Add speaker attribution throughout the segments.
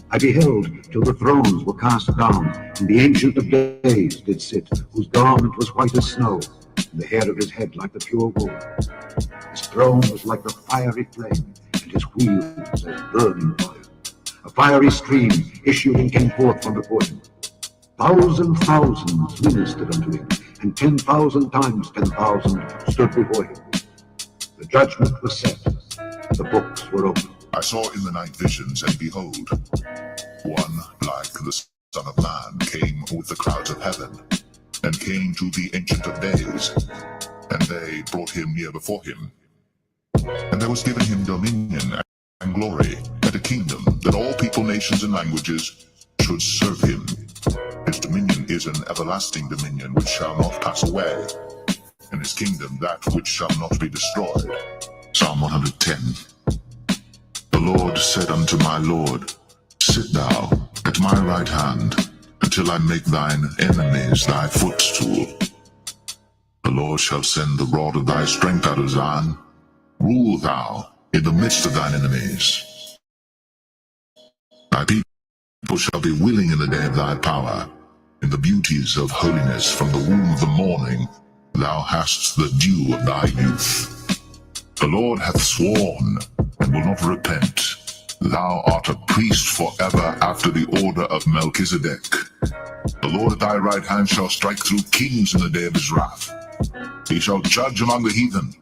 Speaker 1: I beheld till the thrones were cast down, and the Ancient of Days did sit, whose garment was white as snow, and the hair of his head like the pure wool. His throne was like the fiery flame, and his wheels as burning oil. A fiery stream issued and came forth from before him. Thousands ministered unto him, and 10,000 times 10,000 stood before him. The judgment was set, the books were opened.
Speaker 2: I saw in the night visions, and behold, one like the Son of Man came with the clouds of heaven, and came to the Ancient of Days, and they brought him near before him. And there was given him dominion and glory, and a kingdom, that all people, nations, and languages should serve him. His dominion is an everlasting dominion which shall not pass away, and his kingdom that which shall not be destroyed. Psalm 110. The Lord said unto my Lord, Sit thou at my right hand, until I make thine enemies thy footstool. The Lord shall send the rod of thy strength out of Zion. Rule thou in the midst of thine enemies. Thy people shall be willing in the day of thy power. In the beauties of holiness from the womb of the morning, thou hast the dew of thy youth. The Lord hath sworn, and will not repent. Thou art a priest forever after the order of Melchizedek. The Lord at thy right hand shall strike through kings in the day of his wrath. He shall judge among the heathen.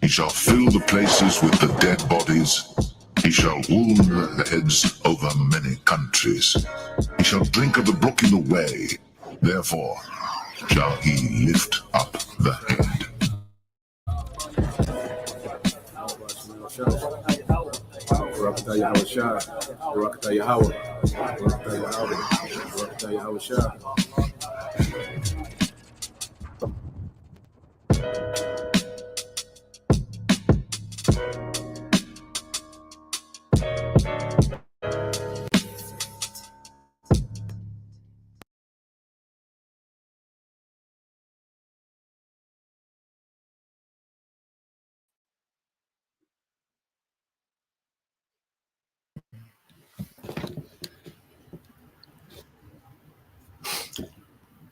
Speaker 2: He shall fill the places with the dead bodies. He shall wound the heads over many countries. He shall drink of the brook in the way. Therefore shall he lift up the head.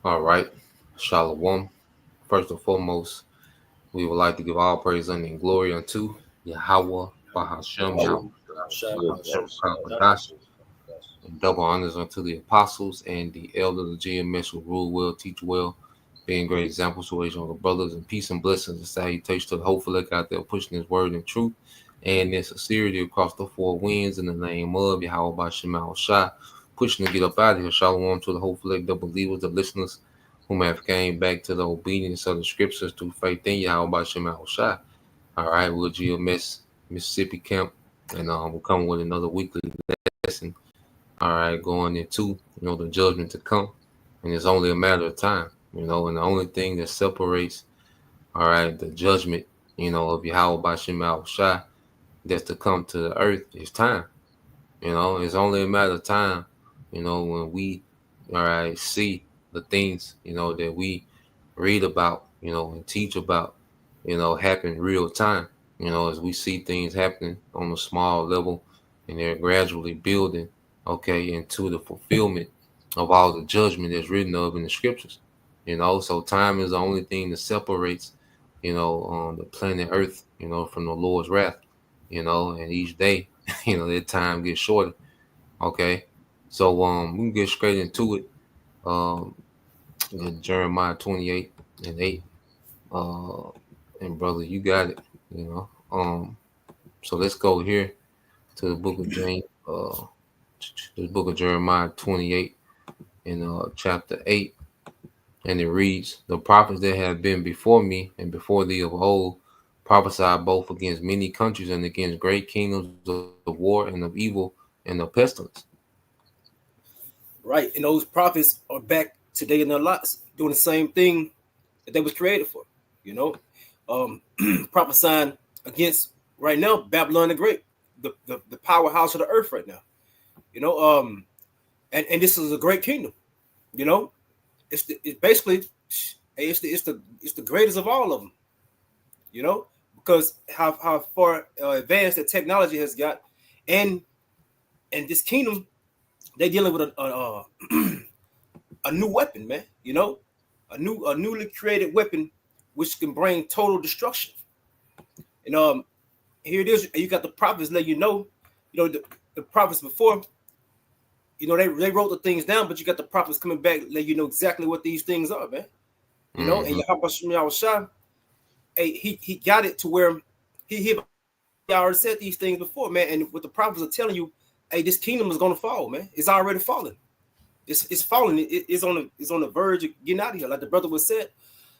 Speaker 3: All right, Shalom. First and foremost, we would like to give all praise and glory unto Yahweh, Bahashem, Yahweh, and double honors unto the apostles and the elder, the GMS who rule well, teach well, being great examples to his younger brothers, and peace and blessings and salutations to the hopeful out there pushing his word and truth and in sincerity across the four winds in the name of Yahweh Bashem Shah, pushing to get up out of here. Shalom to the hopeful the believers, the listeners whom have came back to the obedience of the scriptures through faith in Yahweh Bashem Shah. All right, we'll GMS Mississippi camp, and we'll come with another weekly lesson. All right, going into the judgment to come, and it's only a matter of time. And the only thing that separates, all right, the judgment, of Yahweh Bashem Shah that's to come to the earth is time. It's only a matter of time, when we, all right, see the things, that we read about, and teach about, happen real time, as we see things happening on a small level, and they're gradually building, okay, into the fulfillment of all the judgment that's written of in the scriptures. So time is the only thing that separates, the planet Earth, from the Lord's wrath, and each day, that time gets shorter. Okay. So we can get straight into it. Jeremiah 28:8. And brother, you got it, so let's go here to the book of James, the book of Jeremiah 28 in chapter 8. And it reads, the prophets that have been before me and before thee of old prophesied both against many countries and against great kingdoms of war and of evil and of pestilence.
Speaker 4: Right. And those prophets are back today in their lots doing the same thing that they was created for, prophesying against right now Babylon the Great, the powerhouse of the earth right now, and this is a great kingdom. You know, it's basically it's the greatest of all of them. You know, because how far advanced the technology has got, and this kingdom they dealing with a new weapon, man. You know, a newly created weapon which can bring total destruction. And here it is. You got the prophets let the prophets before, they wrote the things down, but you got the prophets coming back, let you know exactly what these things are, man. You know, and Yahweh Shah, hey, he got it to where he already said these things before, man. And what the prophets are telling you, hey, this kingdom is gonna fall, man. It's already fallen. It's falling. It's on the verge of getting out of here. Like the brother was said,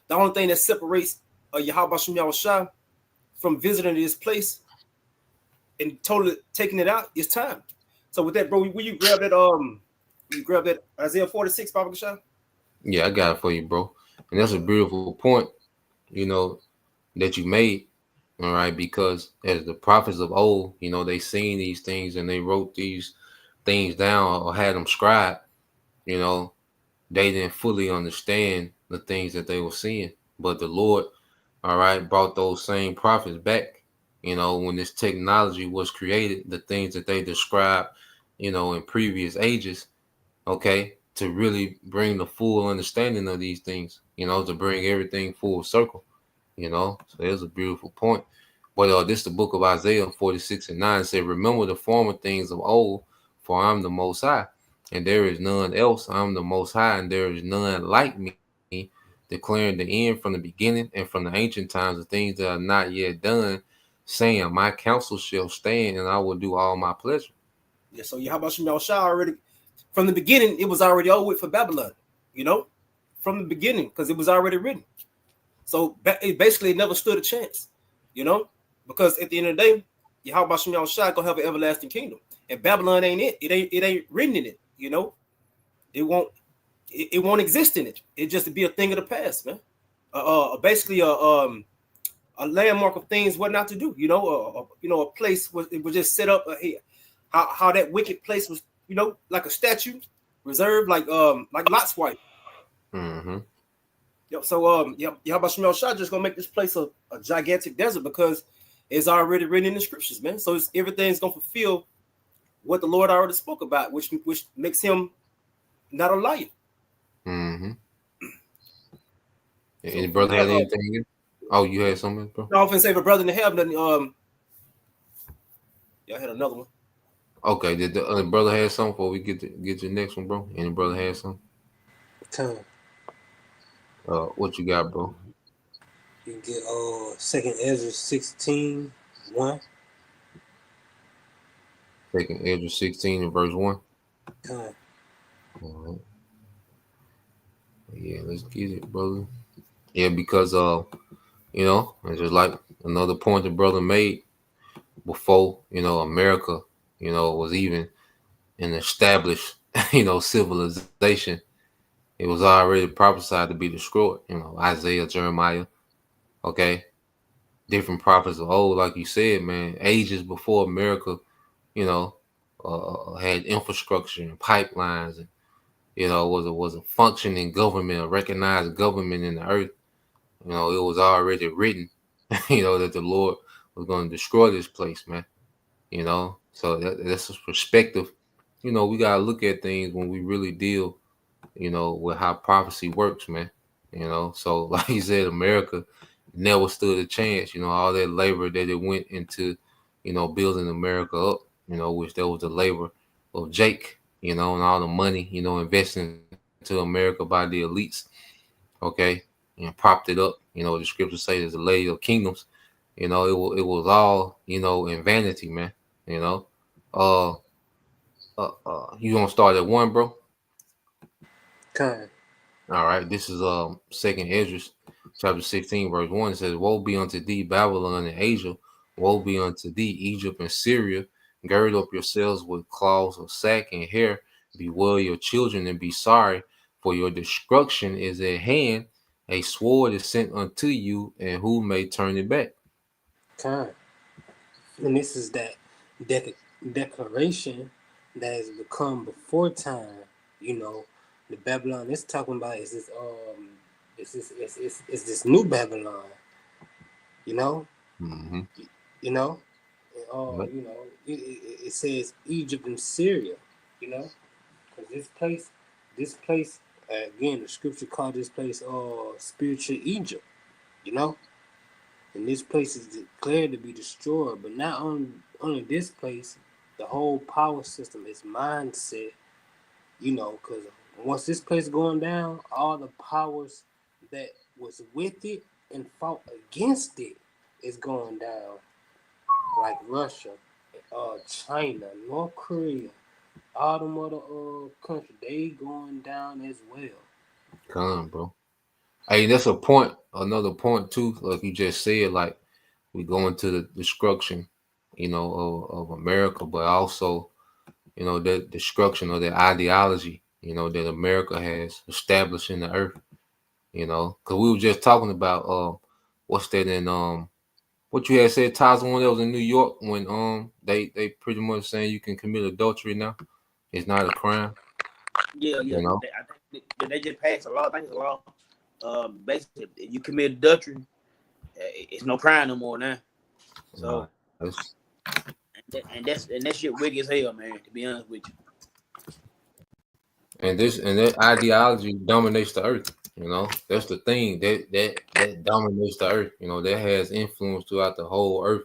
Speaker 4: the only thing that separates Yahweh Shah from visiting this place and totally taking it out is time. So with that, bro, will you grab that Isaiah 46, Baba Shah?
Speaker 3: Yeah, I got it for you, bro. And that's a beautiful point, that you made. All right, because as the prophets of old, they seen these things and they wrote these things down or had them scribed, they didn't fully understand the things that they were seeing. But the Lord, all right, brought those same prophets back, when this technology was created, the things that they described, in previous ages, okay, to really bring the full understanding of these things, to bring everything full circle, so there's a beautiful point. But this the book of Isaiah 46:9 said, remember the former things of old, for I'm the most high, and there is none else. I'm the most high, and there is none like me, declaring the end from the beginning and from the ancient times, the things that are not yet done, saying, my counsel shall stand, and I will do all my pleasure.
Speaker 4: Yeah, so Yahweh Shah already, from the beginning, it was already over with for Babylon, from the beginning, because it was already written. So it basically never stood a chance, because at the end of the day, Yahweh Shah gonna have an everlasting kingdom, and Babylon ain't it. It ain't written in it, It won't exist in it. It just to be a thing of the past, man. Basically a landmark of things what not to do, a place where it was just set up. How that wicked place was, like a statue reserved, like Lot's wife.
Speaker 3: Mm-hmm.
Speaker 4: So Yahweh Shah just gonna make this place a gigantic desert because it's already written in the scriptures, man. So everything's gonna fulfill what the Lord already spoke about, which makes him not a liar.
Speaker 3: Mm-hmm. Any brother had anything? Oh, you had something, bro?
Speaker 4: No, I often say if a brother didn't have nothing. Y'all had another one.
Speaker 3: Okay, did the brother have something before we get your next one, bro? Any brother had something? What you got, bro?
Speaker 5: You can get 2 Ezra 16:1.
Speaker 3: 2 Ezra 16 and verse 1.
Speaker 5: All
Speaker 3: right. Yeah, let's get it, brother. Yeah, because it's just like another point the brother made before, America, was even an established, civilization. It was already prophesied to be destroyed. Isaiah, Jeremiah, okay, different prophets of old, like you said, man, ages before America, had infrastructure and pipelines, and was a functioning government, a recognized government in the earth. It was already written, that the Lord was going to destroy this place, man. So that's a perspective. We gotta look at things when we really deal, with how prophecy works, man. So like you said, America never stood a chance. All that labor that it went into, building America up, which there was the labor of Jake, and all the money, investing into America by the elites, okay, and propped it up. The scriptures say there's a lady of kingdoms. It was all, in vanity, man. You gonna start at 1, bro?
Speaker 5: Okay.
Speaker 3: All right, this is 2 Ezra chapter 16, verse 1. It says, woe be unto thee, Babylon and Asia, woe be unto thee, Egypt and Syria. Gird up yourselves with cloths of sack and hair, bewail your children and be sorry, for your destruction is at hand. A sword is sent unto you, and who may turn it back?
Speaker 5: Okay. And this is that declaration that has become before time You know, the Babylon it's talking about is this new Babylon. You know,
Speaker 3: Mm-hmm.
Speaker 5: you know,
Speaker 3: Yep.
Speaker 5: you know, it says Egypt and Syria. You know, because this place again, the scripture called this place spiritual Egypt. You know, and this place is declared to be destroyed. But not only this place, the whole power system, its mindset. You know, because once this place going down, all the powers that was with it and fought against it is going down, like Russia, China, North Korea, all them other countries, they going down as well.
Speaker 3: Come, bro. Hey, that's a point. Another point too, like you just said, like we go into the destruction, of America, but also, the destruction of the ideology, that America has established in the earth. Because we were just talking about what's that in what you had said, Tyson, when that was in New York, when they pretty much saying you can commit adultery now. It's not a crime,
Speaker 6: Yeah, yeah.
Speaker 3: you know.
Speaker 6: I think they just passed a law. I think it's a law. Basically, if you commit adultery, it's no crime no more now. So,
Speaker 3: It's-
Speaker 6: and that shit wicked as hell, man. To be honest with you.
Speaker 3: and that ideology dominates the earth. That's the thing that dominates the earth. That has influence throughout the whole earth.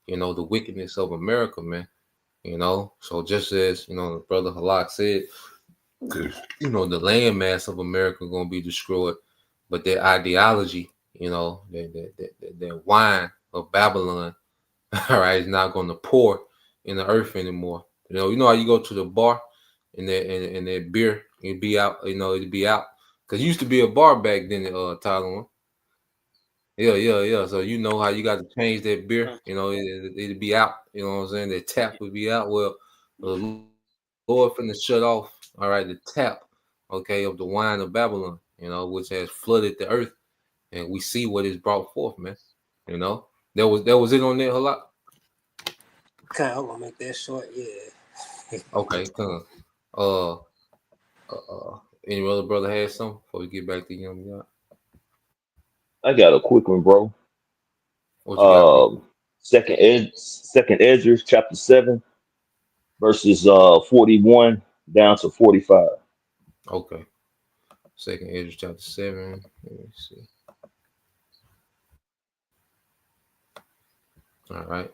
Speaker 3: The wickedness of America, man. So just as the brother Halak said, the landmass of America gonna be destroyed, but their ideology, that wine of Babylon, all right, is not gonna pour in the earth anymore. You know how you go to the bar and that beer, it'd be out, it'd be out. Cause it used to be a bar back then, Tyler. Yeah, yeah, yeah. So you know how you got to change that beer, it'd be out, you know what I'm saying? The tap would be out. Well, the Lord finna shut off, all right, the tap, okay, of the wine of Babylon, which has flooded the earth, and we see what is brought forth, man. You know, that was it on there a lot.
Speaker 5: Okay, I'm gonna make that short. Yeah.
Speaker 3: Okay, come. Uh, any other brother has something before we get back to young God?
Speaker 7: I got a quick one, bro.
Speaker 3: What you got, bro?
Speaker 7: Second Ezra chapter 7, verses 41 down to 45.
Speaker 3: Okay, Second Ezra chapter 7. Let me see. All right.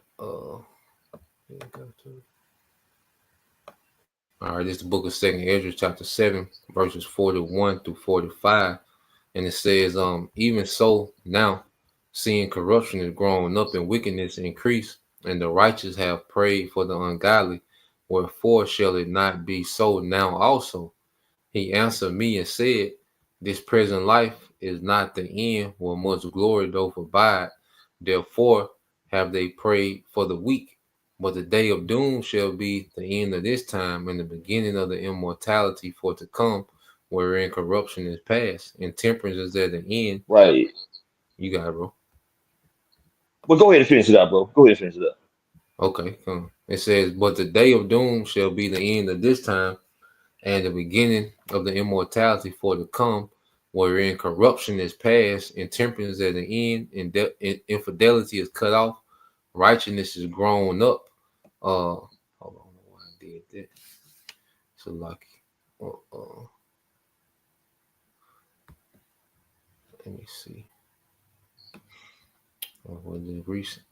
Speaker 3: All right, this is the book of Second Ezra, chapter 7, verses 41 through 45. And it says, even so now, seeing corruption is growing up and wickedness increase, and the righteous have prayed for the ungodly, wherefore shall it not be so now also? He answered me and said, this present life is not the end, where much glory doth abide. Therefore have they prayed for the weak. But the day of doom shall be the end of this time, and the beginning of the immortality for to come, wherein corruption is past, and temperance is at the end.
Speaker 7: Right.
Speaker 3: You got it, bro.
Speaker 7: Well, go ahead and finish it up, bro. Go ahead and finish it up.
Speaker 3: Okay, come. It says, but the day of doom shall be the end of this time, and the beginning of the immortality for to come, wherein corruption is past, and temperance at the end, and infidelity is cut off, righteousness is grown up. Hold on, I don't know why I did that. So like, let me see. Was it recent?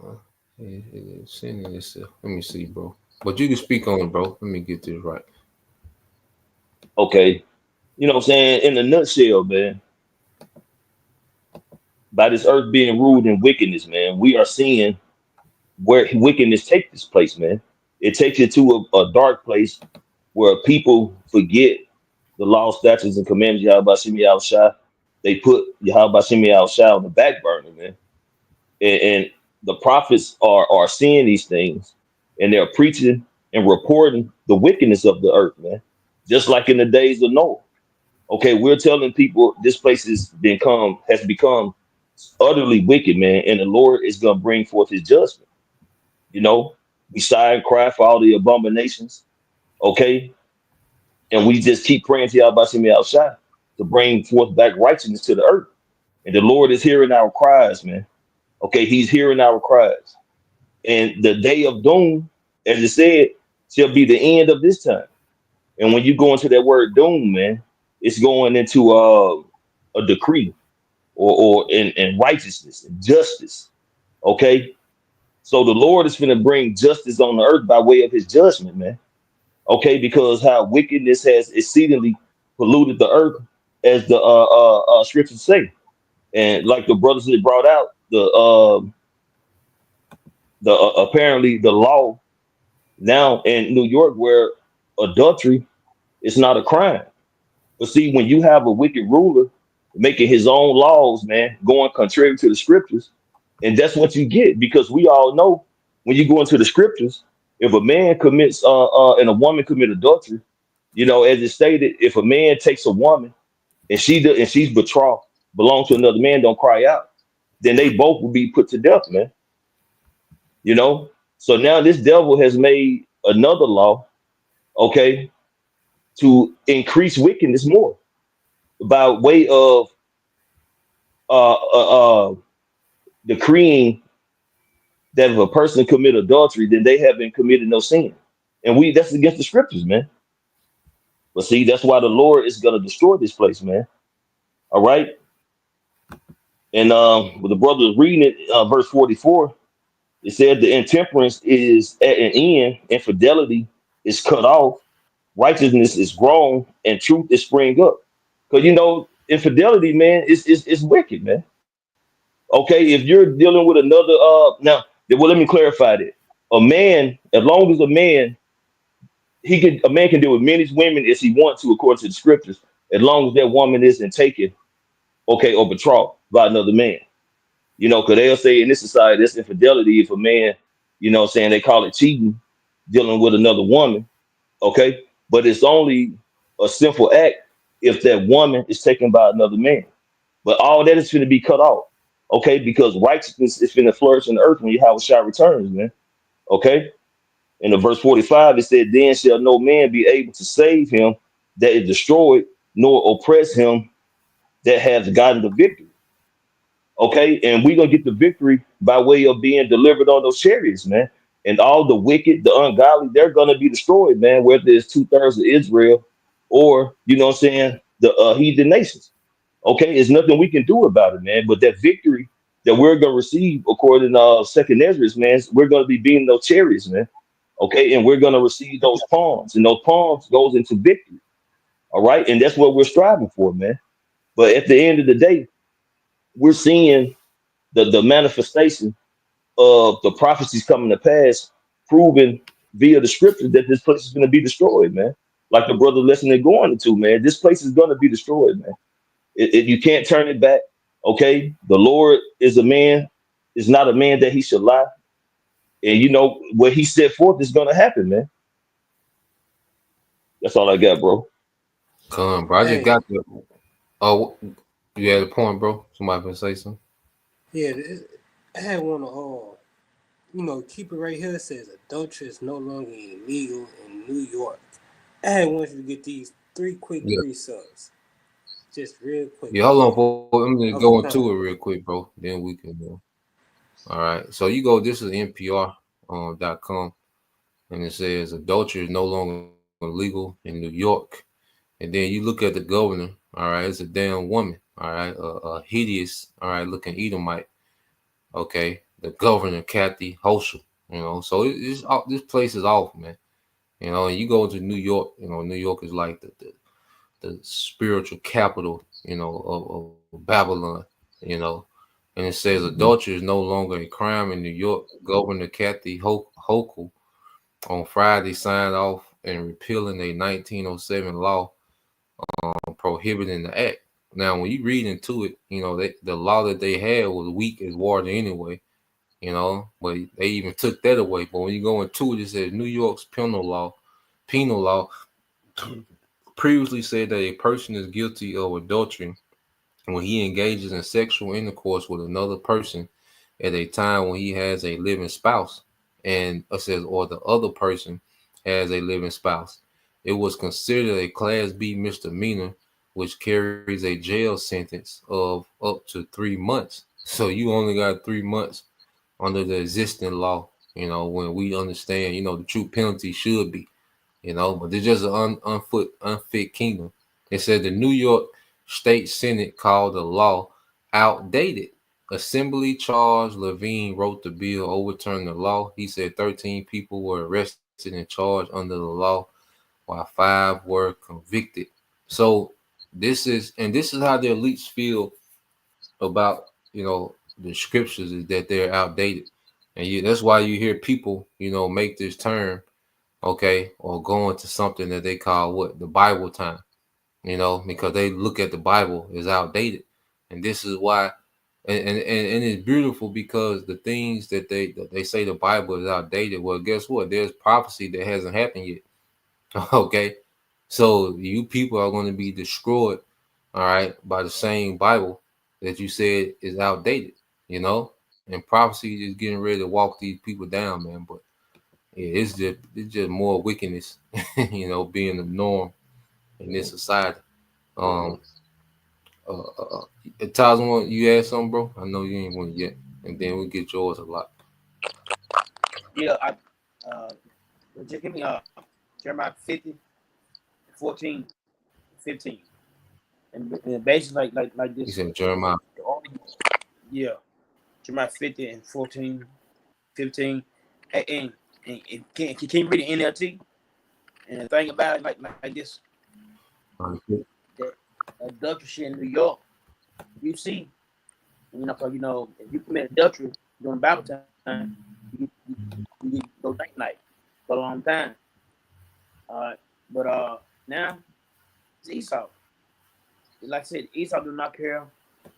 Speaker 3: It's sending itself. Let me see, bro. But you can speak on it, bro. Let me get this right.
Speaker 7: Okay. You know what I'm saying? In a nutshell, man, by this earth being ruled in wickedness, man, we are seeing where wickedness take this place, man. It takes you to a dark place where people forget the law, statutes, and commandments of Yahweh Shemi Shai. They put Yahweh Shemi Shai on the back burner, man. And the prophets are seeing these things, and they're preaching and reporting the wickedness of the earth, man. Just like in the days of Noah. Okay, we're telling people this place has become utterly wicked, man, and the Lord is gonna bring forth his judgment. We sigh and cry for all the abominations, okay? And we just keep praying to Yahweh outside to bring forth back righteousness to the earth. And the Lord is hearing our cries, man. Okay, he's hearing our cries. And the day of doom, as it said, shall be the end of this time. And when you go into that word doom, man, it's going into a decree or in righteousness and justice. Okay. So the Lord is going to bring justice on the earth by way of his judgment, man. Okay, because how wickedness has exceedingly polluted the earth, as the scriptures say. And like the brothers that brought out, the apparently the law now in New York where adultery is not a crime. But see, when you have a wicked ruler making his own laws, man, going contrary to the scriptures, and that's what you get, because we all know when you go into the scriptures, if a man commits and a woman commit adultery, you know, as it stated, if a man takes a woman and she's betrothed, belongs to another man, don't cry out, then they both will be put to death, man. You know, so now this devil has made another law, okay, to increase wickedness more by way of decreeing that if a person commit adultery, then they haven't committed no sin. And that's against the scriptures, man. But see, that's why the Lord is going to destroy this place, man. All right. And with the brother was reading it, verse 44, it said the intemperance is at an end, infidelity is cut off, righteousness is grown, and truth is spring up. Because, you know, infidelity, man, is wicked, man. Okay, if you're dealing with another, now, well, let me clarify that. A man, as long as a man can deal with many women as he wants to, according to the scriptures, as long as that woman isn't taken, okay, or betrothed by another man. You know, because they'll say in this society, that's infidelity if a man, you know, saying they call it cheating, dealing with another woman, okay? But it's only a sinful act if that woman is taken by another man. But all that is going to be cut off, okay? Because righteousness is going to flourish in the earth when Yahweh returns, man, okay? In the verse 45, it said, then shall no man be able to save him that is destroyed, nor oppress him that has gotten the victory. Okay, and we're gonna get the victory by way of being delivered on those chariots, man. And all the wicked, the ungodly, they're gonna be destroyed, man, whether it's 2/3 of Israel or, you know what I'm saying, the heathen nations. Okay, there's nothing we can do about it, man. But that victory that we're gonna receive, according to Second Ezra, man, we're gonna be beating those chariots, man. Okay, and we're gonna receive those palms, and those palms goes into victory. All right, and that's what we're striving for, man. But at the end of the day, we're seeing the manifestation of the prophecies coming to pass, proven via the scripture that this place is going to be destroyed, man. Like the brother listening going into, man, this place is going to be destroyed, man. You can't turn it back. Okay, the Lord is not a man that he should lie, and you know what he set forth is going to happen, man. That's all I got, bro.
Speaker 3: Come, bro. I just got the. Oh, you had a point, bro. Somebody can say something.
Speaker 5: Yeah, I had one of you know, keep it right here. It says adultery is no longer illegal in New York. I had wanted you to get these 3 quick resubs. Just real quick.
Speaker 3: Yeah, hold on, bro. I'm gonna go into it real quick, bro. Then we can go. All right. So you go, this is NPR.com, and it says adultery is no longer illegal in New York. And then you look at the governor, all right, it's a damn woman, all right, a hideous, all right, looking Edomite, okay, the governor, Kathy Hochul, you know, so this place is off, man, you know, and you go to New York, you know, New York is like the spiritual capital, you know, of Babylon, you know, and it says adultery is no longer a crime in New York. Governor Kathy Hochul on Friday signed off and repealing a 1907 law prohibiting the act. Now, when you read into it, you know, the law that they had was weak as water anyway, you know, but they even took that away. But when you go into it, it says New York's penal law previously said that a person is guilty of adultery when he engages in sexual intercourse with another person at a time when he has a living spouse, and it says, or the other person has a living spouse. it was considered a Class B misdemeanor, which carries a jail sentence of up to 3 months. So you only got 3 months under the existing law, when we understand, the true penalty should be, but it's just an unfit kingdom. It said the New York State Senate called the law outdated. Assembly charged Levine wrote the bill overturning the law. He said 13 people were arrested and charged under the law, while 5 were convicted. So this is how the elites feel about the scriptures, is that they're outdated, and that's why you hear people make this term, okay, or go into something that they call what, the Bible time, because they look at the Bible as outdated, and this is why, and it's beautiful because the things that they say the Bible is outdated. Well, guess what? There's prophecy that hasn't happened yet. Okay, so you people are going to be destroyed, all right, by the same Bible that you said is outdated, and prophecy is getting ready to walk these people down, man. But yeah, it's just more wickedness, being the norm in this society. Um, Taz, you ask something, bro? I know you ain't one yet, and then we'll get yours a lot.
Speaker 6: Yeah, just give me Jeremiah 50, 14, 15. And basically like
Speaker 3: You
Speaker 6: this.
Speaker 3: said Jeremiah.
Speaker 6: Yeah. Jeremiah 50 and 14, 15. And can you read the NLT? And the thing about it, like this, that adultery in New York, you see, if you commit adultery during Bible time, you go night for a long time. But now it's Esau. Like I said, Esau do not care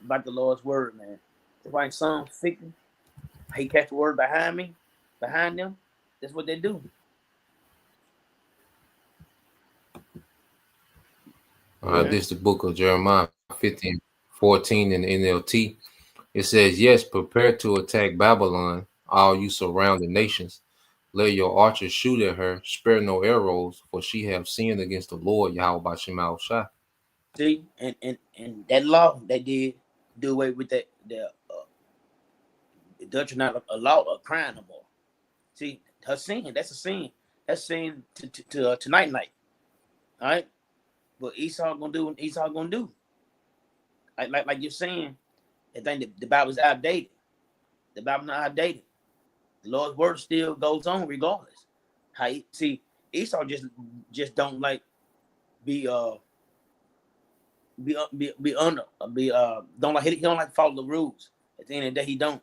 Speaker 6: about the Lord's word, man. That's why in Psalm 50, he catch the word behind them. That's what they do.
Speaker 3: All right, this is the book of Jeremiah 15, 14 in the NLT. It says, yes, prepare to attack Babylon, all you surrounding nations. Let your archers shoot at her, spare no arrows, for she have sinned against the Lord, Yahweh Bashim Shai.
Speaker 6: See, and that law they did do away with that. The Dutch are not a law, a crime no more. See, her sin, that's a sin. That's sin to tonight. All right, but Esau gonna do what Esau gonna do. Like you're saying, I think the Bible's outdated. The Bible's not outdated. The Lord's word still goes on regardless. See, Esau just don't like be under don't like he don't like follow the rules. At the end of the day, he don't.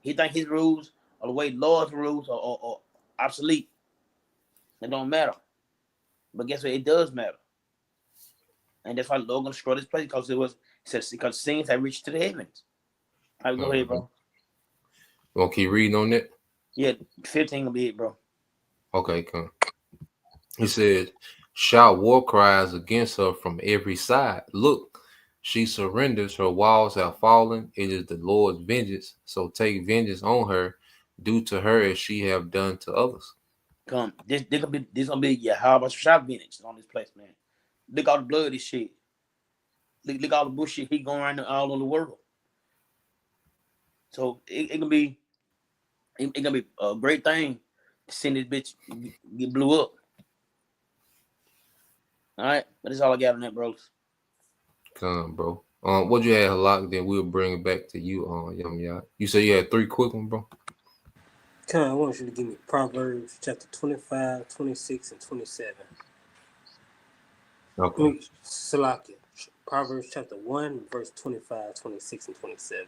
Speaker 6: He think his rules are the way Lord's rules are obsolete. It don't matter. But guess what? It does matter. And that's why the Lord gonna destroy this place because sins have reached to the heavens. All right, go ahead, bro.
Speaker 3: You want to keep reading on that?
Speaker 6: Yeah, 15 will be it, bro.
Speaker 3: Okay, come. He said, shout war cries against her from every side. Look, she surrenders. Her walls have fallen. It is the Lord's vengeance. So take vengeance on her. Do to her as she have done to others.
Speaker 6: Come, this gonna be how about shot vengeance on this place, man. Look all the blood, this shit. Look all the bullshit he going around all over the world. So it gonna be a great thing to send this bitch get blew up. All right, but that's all I got on that, bros.
Speaker 3: Come, bro. What you had, Halak? Then we'll bring it back to you, Yum. You said you had 3 quick ones, bro.
Speaker 5: I want you to give me Proverbs chapter 25, 26, and 27.
Speaker 3: Okay.
Speaker 5: Salakia. Proverbs chapter 1, verse 25, 26, and 27.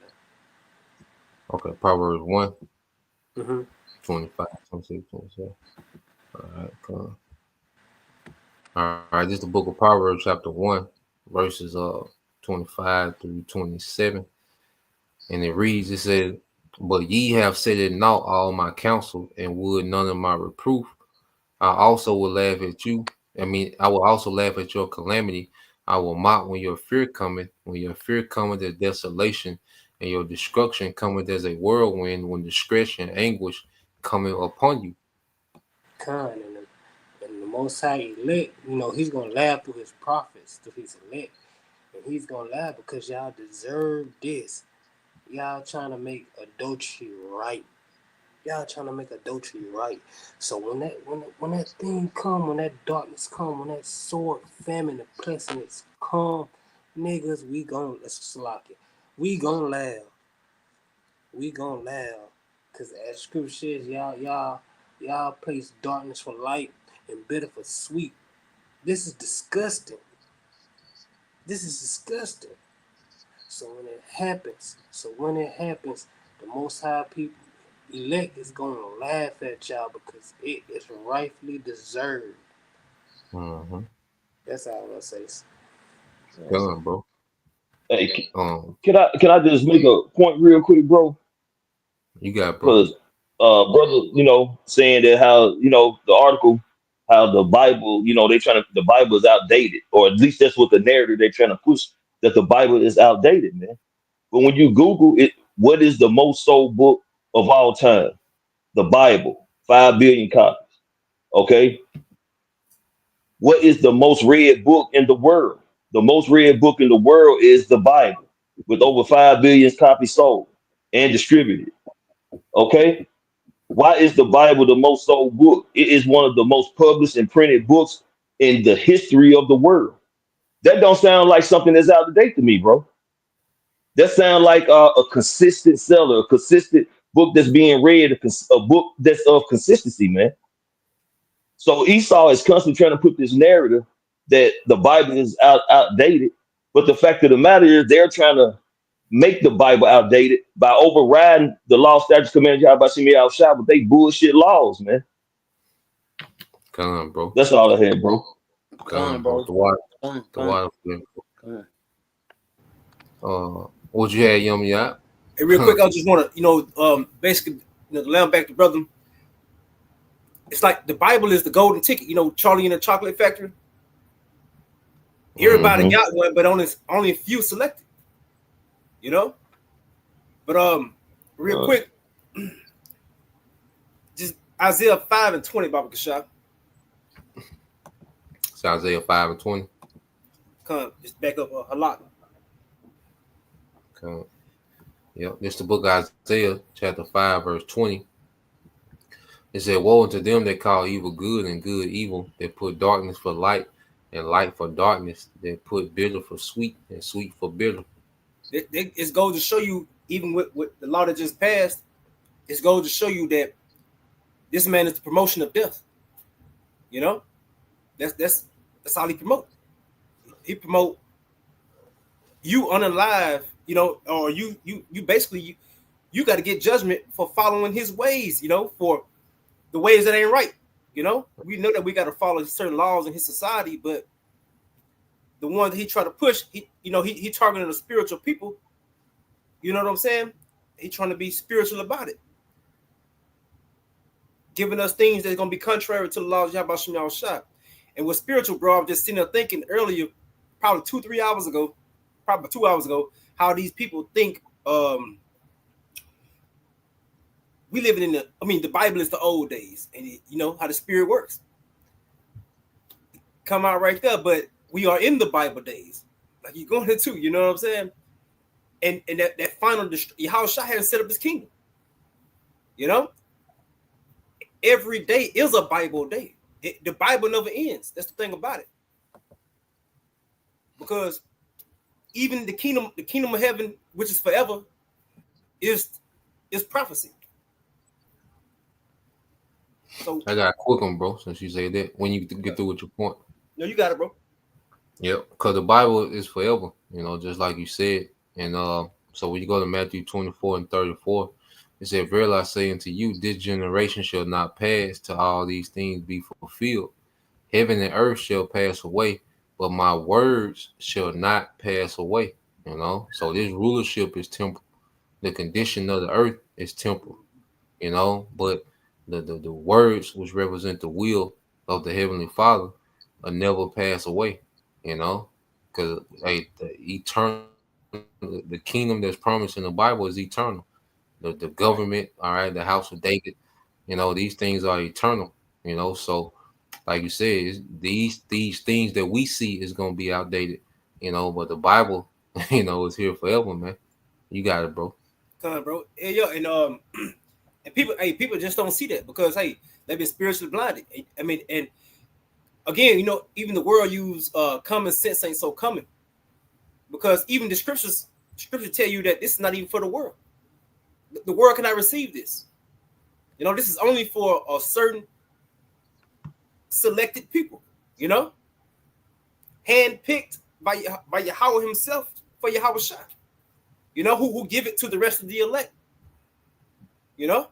Speaker 3: Okay, Proverbs 1.
Speaker 5: Mm-hmm.
Speaker 3: 25, 26, 27. All right, come. All right, this is the book of Proverbs, chapter 1, verses 25 through 27. And it reads, it said, but ye have set at naught all my counsel, and would none of my reproof. I also will laugh at you. I will also laugh at your calamity. I will mock when your fear cometh. When your fear cometh as desolation, and your destruction cometh as a whirlwind, when distress and anguish cometh upon you.
Speaker 5: And the Most High elect, he's gonna laugh through his prophets, through his elect, and he's gonna laugh because y'all deserve this. Y'all trying to make adultery right. Y'all trying to make adultery right. So when that thing come, when that darkness come, when that sword, famine, and pestilence come, niggas, we gon' let's slock it. We gon' laugh. We gon' laugh. Cause as scripture says, y'all place darkness for light and bitter for sweet. This is disgusting. This is disgusting. So when it happens, the Most High people elect is gonna laugh at y'all because it is rightfully deserved.
Speaker 3: Mm-hmm.
Speaker 5: That's all I'm gonna say.
Speaker 3: Done, bro.
Speaker 7: Hey, can I just make a point real quick, bro?
Speaker 3: You got it, bro.
Speaker 7: Because brother, saying that how the article, how the Bible, the Bible is outdated, or at least that's what the narrative they're trying to push, that the Bible is outdated, man. But when you Google it, what is the most sold book of all time? The Bible, 5 billion copies. Okay. What is the most read book in the world? The most read book in the world is the Bible, with over 5 billion copies sold and distributed. Okay. Why is the Bible the most sold book? It is one of the most published and printed books in the history of the world. That don't sound like something that's out of date to me, bro. That sounds like a consistent seller, a consistent book that's being read, a book that's of consistency, man. So Esau is constantly trying to put this narrative that the Bible is outdated. But the fact of the matter is they're trying to make the Bible outdated by overriding the law, statutes, commandments, Yahweh me outside with they bullshit laws, man.
Speaker 3: Come on, bro.
Speaker 7: That's all I had, bro.
Speaker 6: Come on, bro.
Speaker 3: The water.
Speaker 6: Come
Speaker 3: The
Speaker 6: on.
Speaker 3: water. What you had, Yum Yap?
Speaker 4: Hey, real quick, I just want to, basically, to land back to brother. It's like the Bible is the golden ticket. Charlie and the Chocolate Factory. Everybody got one, but only a few selected. But real quick, just Isaiah 5:20, Baba Kashaf.
Speaker 3: It's Isaiah 5:20.
Speaker 4: Come, just back up a lot.
Speaker 3: Okay. Yep, this is the book of Isaiah, chapter 5, verse 20. It said, "Woe unto them that call evil good and good evil, that put darkness for light and light for darkness, that put bitter for sweet and sweet for bitter."
Speaker 4: It's going to show you, even with the law that just passed, it's going to show you that this man is the promotion of death. That's all he promote. He promote you unalive, or you basically you got to get judgment for following his ways, for the ways that ain't right. We know that we got to follow certain laws in his society, but the one that he try to push, he targeting the spiritual people. You know what I'm saying? He trying to be spiritual about it, giving us things that's gonna be contrary to the laws of Yahweh Shem Yahushua. And with spiritual, bro, I'm just sitting there thinking earlier, probably 2 hours ago, how these people think we living in the Bible is the old days, and how the spirit works. Come out right there, but we are in the Bible days, like you're going into, you know what I'm saying? And that final Yahushua has set up his kingdom. Every day is a Bible day. The Bible never ends. That's the thing about it. Because even the kingdom of heaven, which is forever, is prophecy. So
Speaker 3: I got a quick one, bro, since you say that. When you get through with your point.
Speaker 4: No, you got it, bro.
Speaker 3: Yep, because the Bible is forever, just like you said. And so when you go to Matthew 24:34, it said, "Verily I say unto you, this generation shall not pass till all these things be fulfilled. Heaven and earth shall pass away, but my words shall not pass away." So this rulership is temporal. The condition of the earth is temporal, but the words which represent the will of the Heavenly Father will never pass away, because the eternal, the kingdom that's promised in the Bible is eternal. The government, all right, the house of David, these things are eternal, so like you said, these things that we see is gonna be outdated, but the Bible, is here forever, man. You got it, bro.
Speaker 4: Come on, bro. Yeah, and people just don't see that because they've been spiritually blinded. I mean, and again, even the world use common sense ain't so common because even the scriptures tell you that this is not even for the world. The world cannot receive this. This is only for a certain selected people. Handpicked by Yahweh himself for Yahweh Shah. Who give it to the rest of the elect. And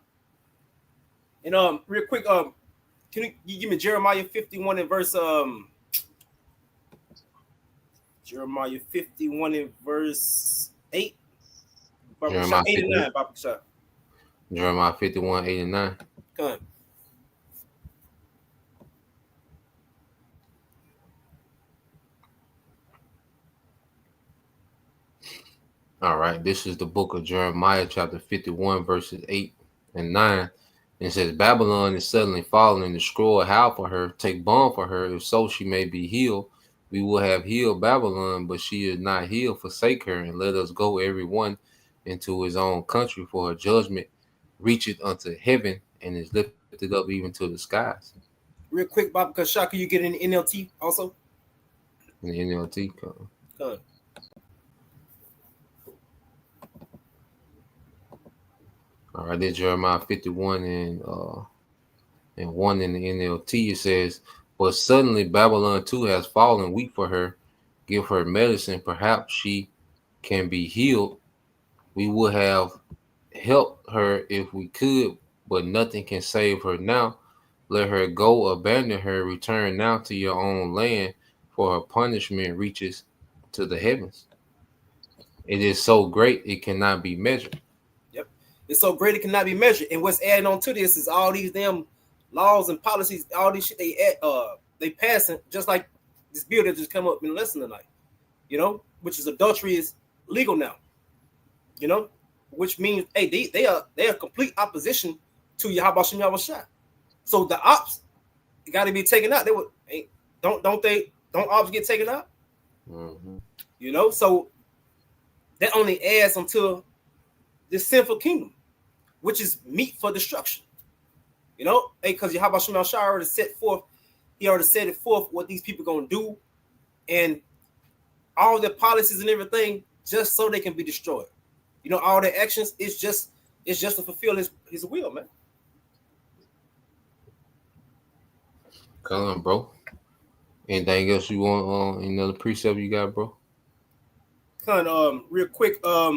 Speaker 4: real quick, can you give me Jeremiah 51 and verse Jeremiah 51 and verse 8?
Speaker 3: Jeremiah
Speaker 4: 8 and 9,
Speaker 3: Jeremiah 51, 8 and 9.
Speaker 4: Come on.
Speaker 3: All right, this is the book of Jeremiah, chapter 51, verses 8 and 9. And it says, Babylon is suddenly fallen, and the scroll howl for her. Take balm for her, if so she may be healed. We will have healed Babylon, but she is not healed. Forsake her, and let us go every one into his own country, for her judgment reacheth unto heaven, and is lifted up even to the skies.
Speaker 4: Real quick, Bob, because Shaka, you get in the NLT also?
Speaker 3: In the NLT.
Speaker 4: Come on.
Speaker 3: All right, this Jeremiah 51 and 1 in the NLT. It says, but suddenly Babylon too has fallen. Weep for her. Give her medicine. Perhaps she can be healed. We would have helped her if we could, but nothing can save her now. Let her go, abandon her, return now to your own land, for her punishment reaches to the heavens. It is so great it cannot be measured.
Speaker 4: It's so great it cannot be measured. And what's adding on to this is all these damn laws and policies, all this shit they passing, just like this bill that just come up in the lesson tonight. Which is adultery is legal now. Which means they are complete opposition to Yahweh Shem Yahweh Shah. So the ops got to be taken out. They would don't ops get taken out?
Speaker 3: Mm-hmm.
Speaker 4: So that only adds until this sinful kingdom, which is meat for destruction. Because Yahweh Shem Shah already set it forth what these people gonna do, and all their policies and everything, just so they can be destroyed. All their actions is just to fulfill his will, man.
Speaker 3: Come on, bro. Anything else you want? Another precept you got, bro?
Speaker 4: Real quick, what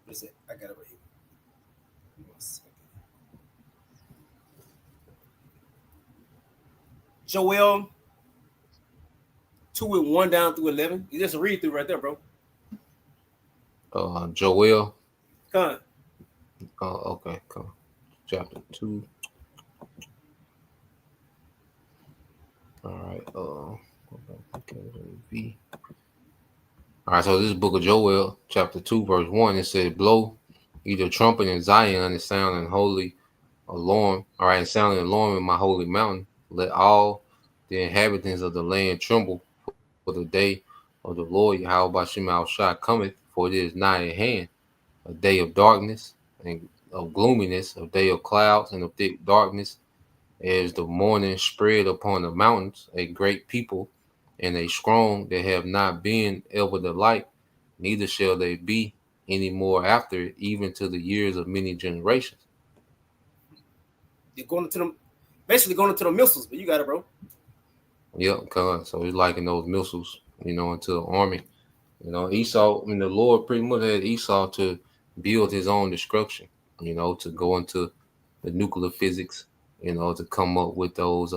Speaker 4: is it? I got it right here. One second. Joel 2 and 1 down through 11. You just read through right there, bro.
Speaker 3: Joel.
Speaker 4: Come on.
Speaker 3: Okay, come. Chapter 2. All right. All right, so this is book of Joel, chapter 2, verse 1. It said, blow either trumpet in Zion and sound an holy alarm. All right, and sound an alarm in my holy mountain. Let all the inhabitants of the land tremble, for the day of the Lord Yahweh Shem Shah cometh, for it is nigh at hand. A day of darkness and of gloominess, a day of clouds and of thick darkness, as the morning spread upon the mountains, a great people and a strong that have not been ever the like, neither shall they be any more after it, even to the years of many generations.
Speaker 4: They're basically going into the missiles, but you got it, bro.
Speaker 3: Yep, so it's like in those missiles, into the army. Esau, the Lord pretty much had Esau to build his own destruction, to go into the nuclear physics, to come up with those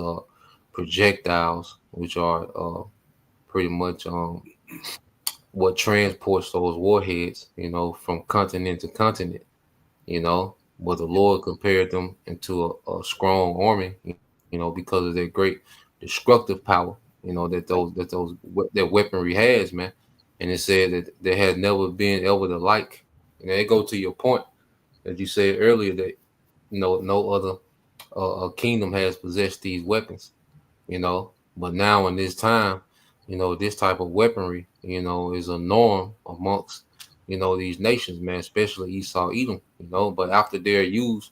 Speaker 3: projectiles, which are pretty much what transports those warheads, from continent to continent, but the Lord compared them into a strong army, because of their great destructive power, that weaponry has, man. And it said that there has never been ever the like. It go to your point that you said earlier that no other a kingdom has possessed these weapons, you know. But now in this time, you know, this type of weaponry, you know, is a norm amongst, you know, these nations, man, especially Esau, Edom, you know. But after they're used,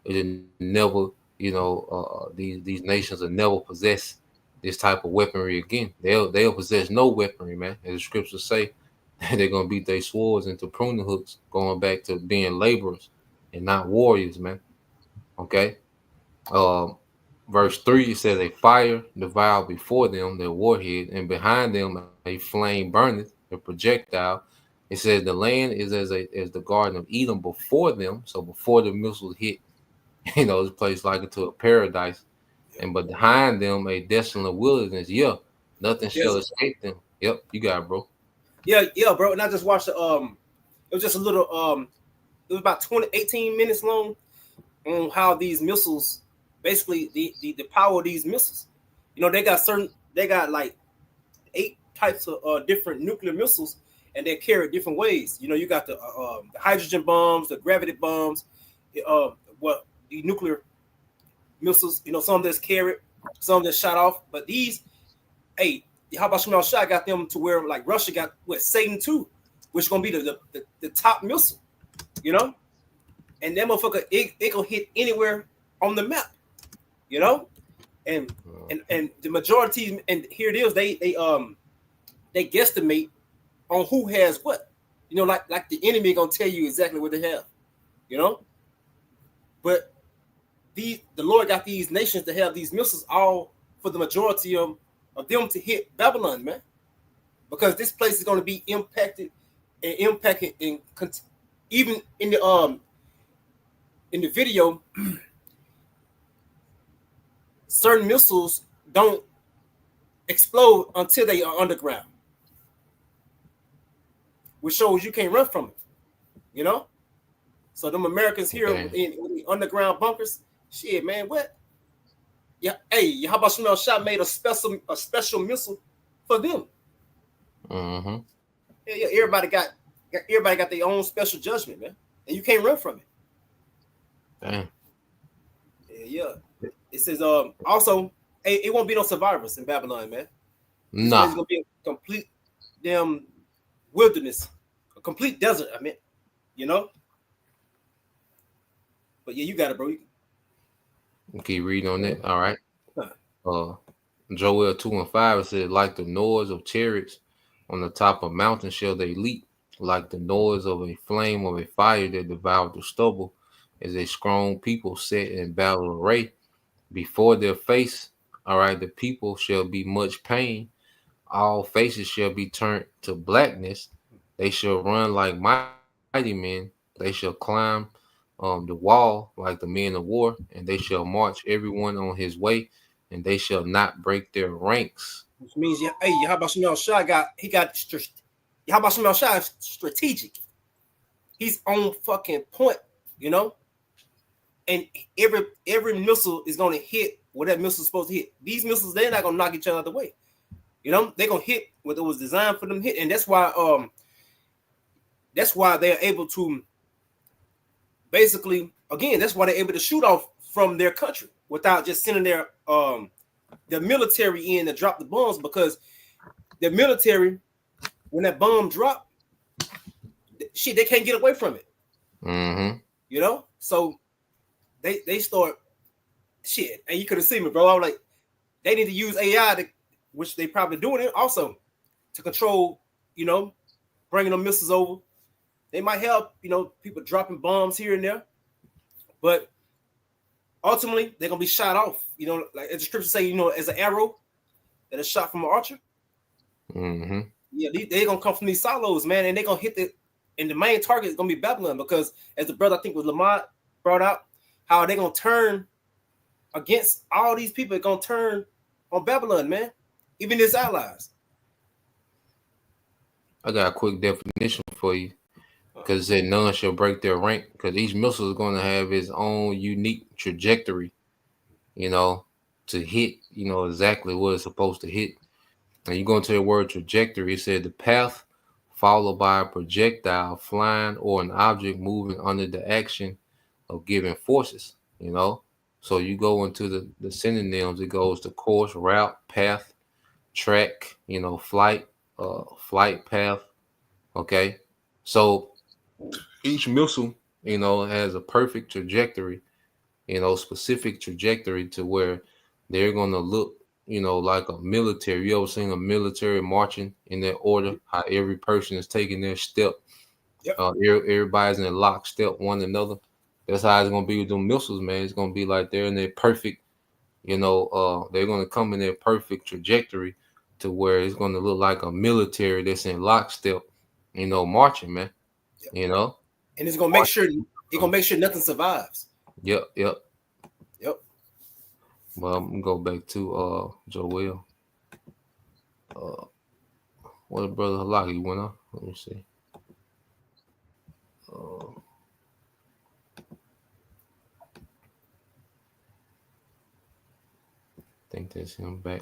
Speaker 3: it never, you know, these nations will never possess this type of weaponry again. They'll possess no weaponry, man. As the scriptures say, they're gonna beat their swords into pruning hooks, going back to being laborers and not warriors, man. Okay. Um, verse 3 it says, a fire devoured before them their warhead, and behind them a flame burneth, a projectile. It says the land is as the garden of Eden before them. So before the missiles hit, you know, this place like into a paradise. And but behind them a desolate wilderness. Yeah, nothing shall
Speaker 4: Yes.
Speaker 3: escape them. Yep, you got it, bro.
Speaker 4: Yeah, bro. And I just watched it was just a little it was about 18 minutes long on how these missiles, basically the power of these missiles. You know, they got like 8 types of different nuclear missiles, and they're carried different ways. You know, you got the hydrogen bombs, the gravity bombs, what the nuclear missiles. You know, some that's carried, some that's shot off. But these, hey, how about Shemel Shah got them to where like Russia got what Satan 2, which is gonna be the top missile. You know, and that motherfucker it gonna hit anywhere on the map. You know, and the majority, and here it is, they guesstimate on who has what. You know, like the enemy gonna tell you exactly what they have. You know, but the Lord got these nations to have these missiles all for the majority of them to hit Babylon, man, because this place is going to be impacted and even in the video, certain missiles don't explode until they are underground, which shows you can't run from it, you know. So them Americans here in the underground bunkers, shit, man, what? Yeah, hey, how about Shemel Shah made a special missile for them?
Speaker 3: Mm-hmm.
Speaker 4: Yeah, everybody got their own special judgment, man, and you can't run from it.
Speaker 3: Damn.
Speaker 4: Yeah. It says also, hey, it won't be no survivors in Babylon, man.
Speaker 3: Nah.
Speaker 4: It's gonna be a complete damn wilderness, a complete desert. I mean, you know. But yeah, you got it, bro.
Speaker 3: Keep reading on that. All right. Joel 2:5 it said, like the noise of chariots on the top of mountains shall they leap, like the noise of a flame of a fire that devoured the stubble, as a strong people set in battle array before their face. All right, the people shall be much pain. All faces shall be turned to blackness. They shall run like mighty men. They shall climb the wall like the men of war, and they shall march everyone on his way, and they shall not break their ranks.
Speaker 4: Which means, yeah, hey, how about Shemel Shah how about Shemel Shah is strategic? He's on fucking point, you know. And every missile is gonna hit what that missile is supposed to hit. These missiles, they're not gonna knock each other out the way. You know, they're gonna hit what it was designed for them to hit, and that's why they're able to basically, again, that's why they're able to shoot off from their country without just sending their military in to drop the bombs, because the military, when that bomb drop, shit, they can't get away from it.
Speaker 3: Mm-hmm.
Speaker 4: You know, so they start shit, and you could have seen me, bro. I was like, they need to use AI, which they probably doing it also, to control, you know, bringing them missiles over. They might help, you know, people dropping bombs here and there, but ultimately they're gonna be shot off. You know, like as the scriptures say, you know, as an arrow that is shot from an archer.
Speaker 3: Mm-hmm.
Speaker 4: Yeah, they're gonna come from these silos, man, and they're gonna hit and the main target is gonna be Babylon, because as the brother I think was Lamont brought out, how they're gonna turn against all these people. They're gonna turn on Babylon, man, even his allies.
Speaker 3: I got a quick definition for you, because it said none shall break their rank, because each missile is going to have its own unique trajectory, you know, to hit, you know, exactly what it's supposed to hit. And you go into the word trajectory, it said the path followed by a projectile flying or an object moving under the action of given forces, you know. So you go into the synonyms, it goes to course, route, path, track, flight, flight path. Okay. So each missile, has a perfect trajectory, specific trajectory to where they're gonna look, like a military. You ever seen a military marching in that order? How every person is taking their step.
Speaker 4: Yep.
Speaker 3: Everybody's in a lockstep one another. That's how it's gonna be with them missiles, man. It's gonna be like they're in their perfect, they're gonna come in their perfect trajectory to where it's gonna look like a military that's in lockstep, marching, man.
Speaker 4: Yep.
Speaker 3: And
Speaker 4: it's gonna make sure nothing survives.
Speaker 3: Yep.
Speaker 4: Yep.
Speaker 3: Well, I'm gonna go back to Joel. What brother Halaki went on? Let me see. I think that's him back.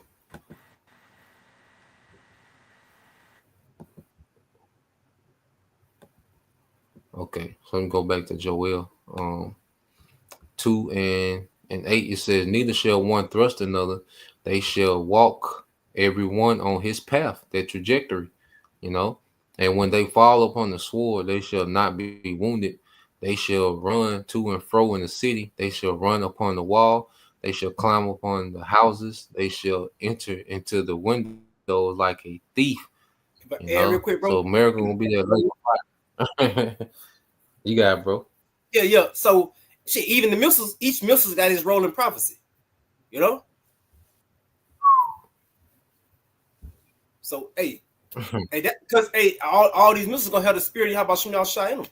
Speaker 3: Okay, so let me go back to Joel 2 and 8. It says, neither shall one thrust another, they shall walk every one on his path, their trajectory, and when they fall upon the sword, they shall not be wounded. They shall run to and fro in the city, they shall run upon the wall, they shall climb upon the houses, they shall enter into the windows like a thief.
Speaker 4: But real quick, bro.
Speaker 3: So America gonna be there later. You got it, bro.
Speaker 4: Yeah. So shit, even the missiles, each missile's got his role in prophecy. So hey, that because all these missiles gonna have the spirit of Habashim Yahshua in them.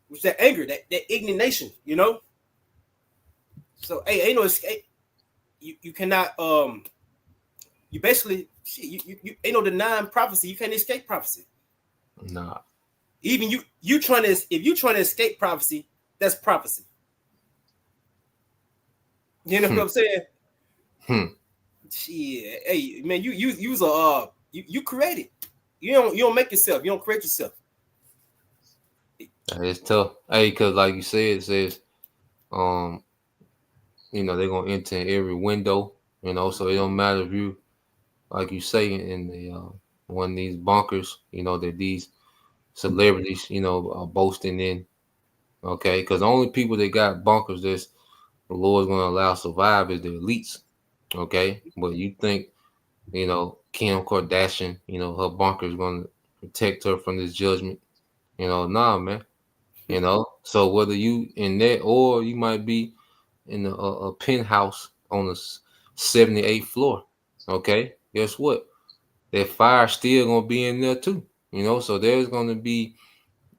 Speaker 4: Which that anger, that indignation, So hey, ain't no escape. You cannot you basically you ain't no denying prophecy. You can't escape prophecy.
Speaker 3: Nah.
Speaker 4: Even if you trying to escape prophecy, that's prophecy. You know what I'm saying? Shit, hey man, you created. You don't make yourself. You don't create yourself.
Speaker 3: It's tough. Hey, because like you said, it says, they're gonna enter in every window. So it don't matter if you, like you say, in the one of these bunkers, that these celebrities, are boasting in. Okay, because the only people that got bunkers that's the Lord's gonna allow survive is the elites. Okay, but you think, Kim Kardashian, her bunker is gonna protect her from this judgment? Nah, man. So whether you in that or you might be in a penthouse on the 78th floor, okay, guess what? That fire still gonna be in there too. So there's gonna be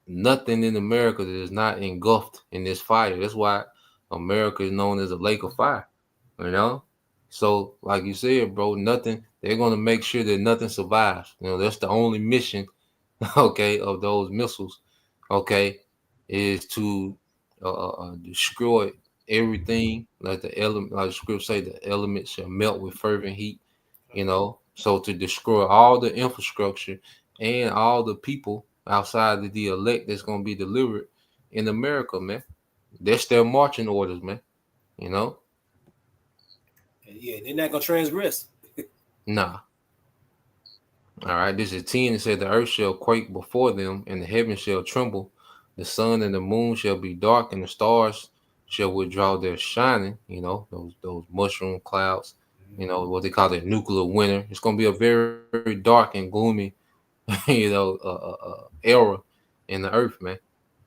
Speaker 3: nothing in America that is not engulfed in this fire. That's why America is known as a lake of fire. So like you said, bro, nothing. They're gonna make sure that nothing survives. That's the only mission, okay, of those missiles, okay, is to destroy everything. Like the script say, the elements shall melt with fervent heat. So to destroy all the infrastructure and all the people outside of the elect that's gonna be delivered in America, man. That's their marching orders, man.
Speaker 4: Yeah, they're not gonna transgress.
Speaker 3: Nah. All right, this is 10. It said the earth shall quake before them, and the heavens shall tremble. The sun and the moon shall be dark, and the stars shall withdraw their shining. Those mushroom clouds. What they call the nuclear winter. It's gonna be a very, very dark and gloomy, era in the earth, man.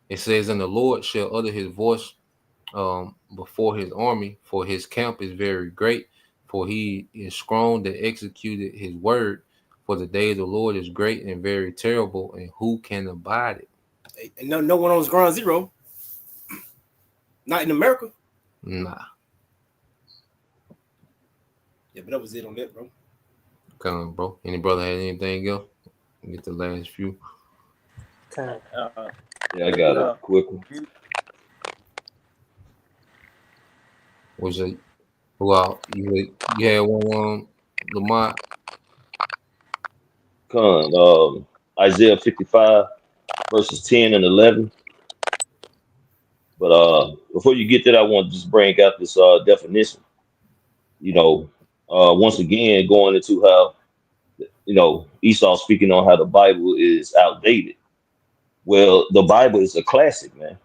Speaker 3: It says, and the Lord shall utter his voice before his army, for his camp is very great, for he is strong that executed his word. For the day of the Lord is great and very terrible, and who can abide it?
Speaker 4: And no one on ground zero. Not in America.
Speaker 3: Nah.
Speaker 4: Yeah, but that was it on that, bro.
Speaker 3: Come on, bro. Any brother had anything else? Get the last few.
Speaker 5: Time.
Speaker 7: Yeah, I got a quick one.
Speaker 3: Was it? Well, you had one, Lamont.
Speaker 7: Isaiah 55 verses 10 and 11. But before you get to that, I want to just bring out this definition. You know, once again, going into how Esau speaking on how the Bible is outdated. Well, the Bible is a classic, man.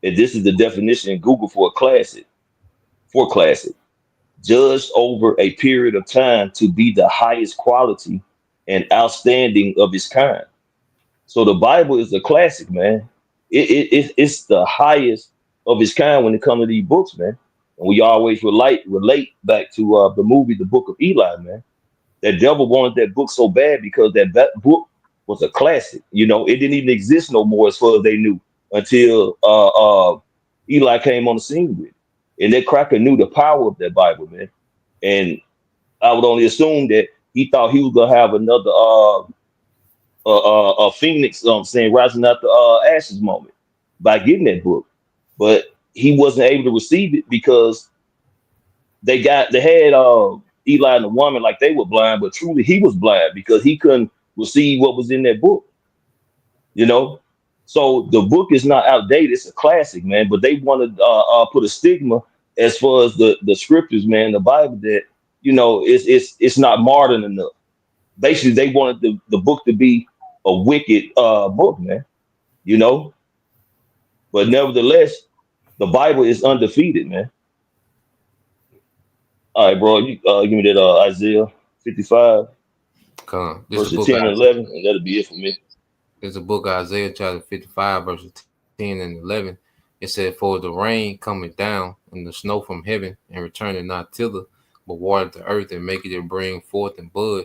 Speaker 7: And this is the definition in Google for a classic. For classic, judged over a period of time to be the highest quality and outstanding of its kind. So the Bible is a classic, man. It's the highest of its kind when it comes to these books, man. And we always relate back to the movie, The Book of Eli, man. That devil wanted that book so bad because that book was a classic. You know, it didn't even exist no more as far as they knew until Eli came on the scene with it. And that cracker knew the power of that Bible, man. And I would only assume that he thought he was gonna have another phoenix, saying rising out the ashes moment by getting that book, but he wasn't able to receive it because they had Eli and the woman like they were blind, but truly he was blind because he couldn't receive what was in that book. You know, so the book is not outdated; it's a classic, man. But they wanted to put a stigma as far as the scriptures, man, the Bible, that it's not modern enough. Basically, they wanted the book to be a wicked book, man. You know, but nevertheless, the Bible is undefeated, man. All right, bro, you give me that Isaiah 55
Speaker 3: Come. This is
Speaker 7: verses
Speaker 3: book
Speaker 7: 10 and 11, and that'll be it for me.
Speaker 3: There's a book of Isaiah chapter 55 verses 10 and 11. It said, "For the rain cometh down and the snow from heaven, and returneth not thither, but watereth the earth and maketh it bring forth and bud,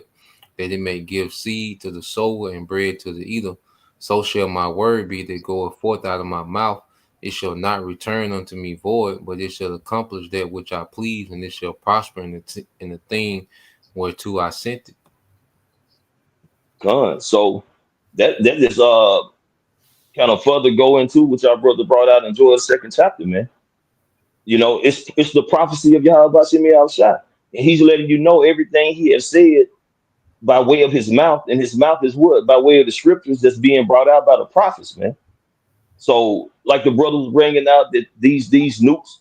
Speaker 3: that it may give seed to the sower and bread to the eater. So shall my word be that goeth forth out of my mouth. It shall not return unto me void, but it shall accomplish that which I please, and it shall prosper in the thing whereto I sent it."
Speaker 7: God. So that is kind of further go into what our brother brought out in Joel's second chapter, man. You know, it's the prophecy of Yahweh Shemi Al-Shai. And he's letting you know everything he has said by way of his mouth, and his mouth is what? By way of the scriptures that's being brought out by the prophets, man. So, like the brother was bringing out that these nukes,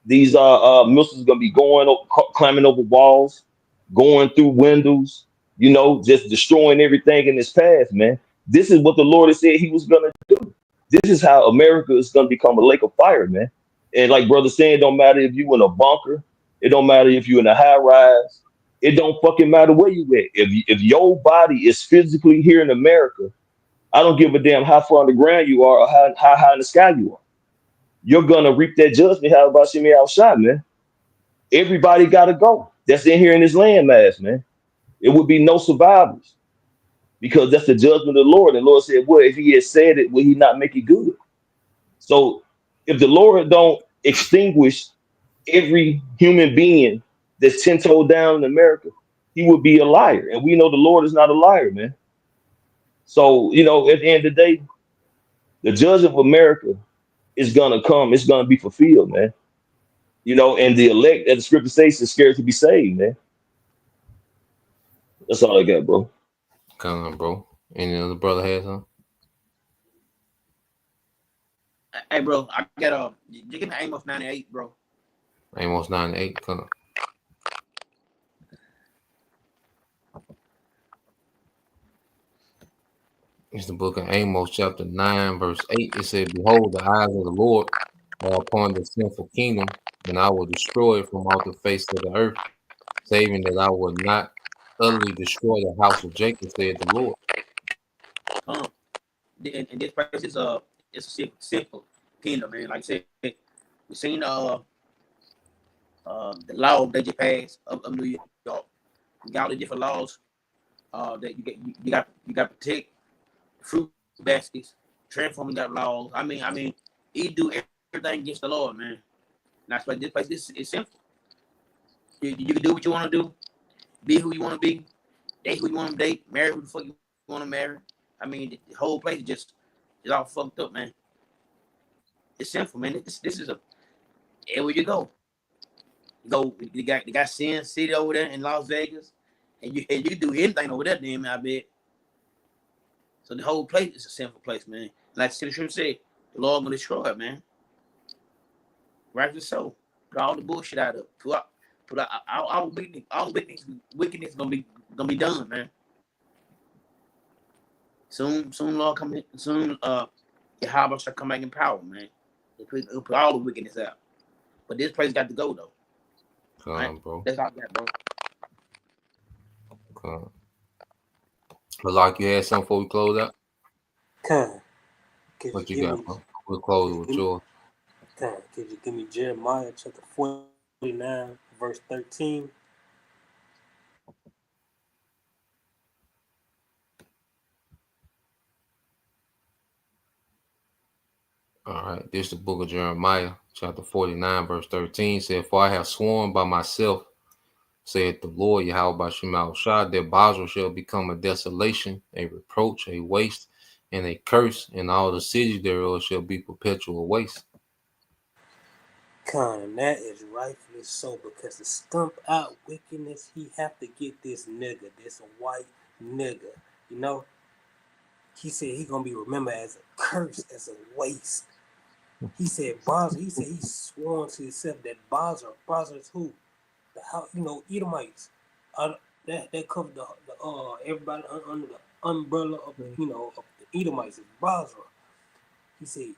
Speaker 7: these missiles are gonna be climbing over walls, going through windows, just destroying everything in its path, man. This is what the Lord has said he was gonna do. This is how America is gonna become a lake of fire, man. And like brother saying, it don't matter if you in a bunker, it don't matter if you in a high rise, it don't fucking matter where you at. If your body is physically here in America, I don't give a damn how far on the ground you are or how high in the sky you are. You're gonna reap that judgment. How about Shemi Al-Shai, man? Everybody gotta go. That's in here in this landmass, man. It would be no survivors because that's the judgment of the Lord. And the Lord said, "Well, if He had said it, will He not make it good?" So, if the Lord don't extinguish every human being that's 10 toes down in America, He would be a liar. And we know the Lord is not a liar, man. So, at the end of the day, the judgment of America is gonna come. It's gonna be fulfilled, man. And the elect, as the scripture says, is scared to be saved, man. That's all I got, bro.
Speaker 3: Come on, bro. Any other brother has something?
Speaker 6: Hey, bro, I got you get the Amos 98, bro.
Speaker 3: Amos 9:8. Come on. It's the book of Amos, chapter 9, verse 8. It said, "Behold, the eyes of the Lord are upon the sinful kingdom, and I will destroy it from off the face of the earth, saving that I will not utterly destroy the house of Jacob," said the Lord.
Speaker 6: And this place is it's a simple kingdom, man. Like I said, we seen the law that you passed of New York. You got all the different laws that you got to protect fruit baskets, transforming that laws. I mean, he do everything against the Lord, man. And that's why this place is simple. You can do what you want to do, be who you want to be, date who you want to date, marry who the fuck you want to marry. I mean, the whole place is all fucked up, man. It's simple, man. This is everywhere you go. You got Sin City over there in Las Vegas, and you can do anything over there, damn, I bet. So the whole place is a simple place, man. Like City Shrimp said, the Lord gonna destroy it, man. Rightfully so. Put all the bullshit out of it. Put out all wickedness gonna be done, man. Soon, Lord come in. Soon, Yahweh shall come back in power, man. He'll put all the wickedness out. But this place got to go though. Right?
Speaker 3: Bro.
Speaker 6: That's all I got, bro.
Speaker 3: But like you had something before we close out?
Speaker 5: Could
Speaker 3: What you
Speaker 5: give
Speaker 3: got,
Speaker 5: me,
Speaker 3: bro? We'll close with yours.
Speaker 5: could you give me Jeremiah chapter 49, verse 13?
Speaker 3: All right. This is the book of Jeremiah, chapter 49, verse 13. Said, "For I have sworn by myself, said the Lord Yahweh Bashim Shah, that Basra shall become a desolation, a reproach, a waste, and a curse, and all the cities thereof shall be perpetual waste."
Speaker 5: And that is rightfully so, because to stump out wickedness, he have to get this nigga, this white nigga. You know, he said he gonna be remembered as a curse, as a waste. He said Basra. He said he sworn to himself that Basra is who? The how, Edomites. That covered the everybody under the umbrella of the of the Edomites is Basra. He said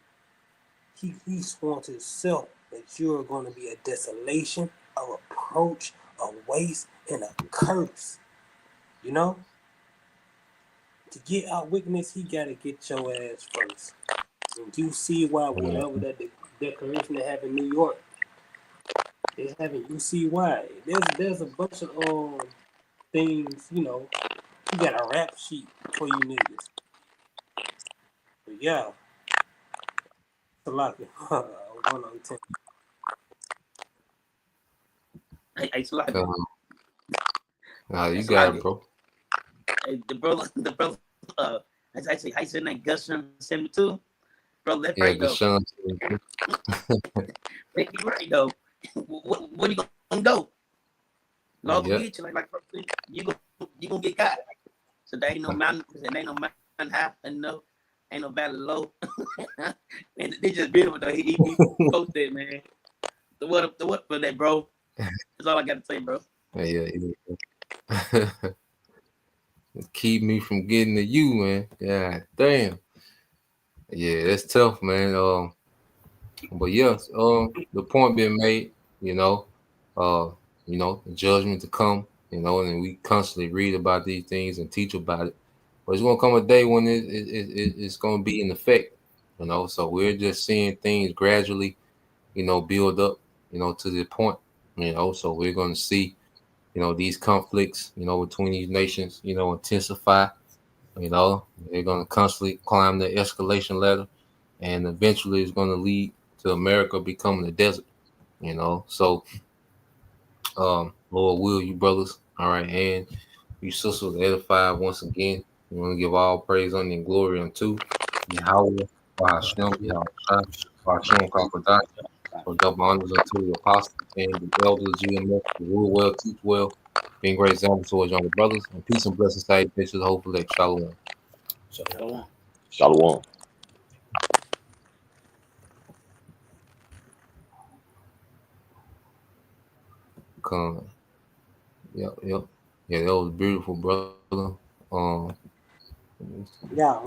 Speaker 5: he sworn to himself that you're going to be a desolation, a reproach, a waste, and a curse. You know, to get out wickedness, he got to get your ass first. And you see why whatever that declaration they have in New York, they having you see why. There's a bunch of things, he got a rap sheet for you niggas. But yeah, it's a lot. 110.
Speaker 6: Hey, Salaki.
Speaker 3: You got it, bro.
Speaker 6: Hey, the brother, I say, I said that Gushan 72. Bro, that's right though.
Speaker 3: Gushan.
Speaker 6: You're right though. What you gonna go? Lord gonna get you like you gonna get got. So there ain't no mountain, ain't no mountain high and no, ain't no valley low. And they just beautiful though. He posted, man. The what for that, bro? That's all I gotta say, bro.
Speaker 3: Yeah. Keep me from getting to you, man. God damn. Yeah, that's tough, man. But yes, the point being made, the judgment to come, and we constantly read about these things and teach about it. But it's gonna come a day when it's gonna be in effect, So we're just seeing things gradually, build up, to the point, So we're gonna see, these conflicts, between these nations, intensify. They're going to constantly climb the escalation ladder, and eventually it's going to lead to America becoming a desert. So Lord will you brothers, all right, and you sisters edified once again. We want to give all praise, honor, and glory unto Yahweh, Bahashem, Yahweh, Bahashem, Kakodah, for double honors unto the apostles and the elders, GMS, the rule well, teach well, being great examples to our younger brothers, and peace and blessings to you, hopefully, shalom.
Speaker 7: Shalom.
Speaker 3: Come. Yep. Yeah, that was beautiful, brother.
Speaker 5: Yeah.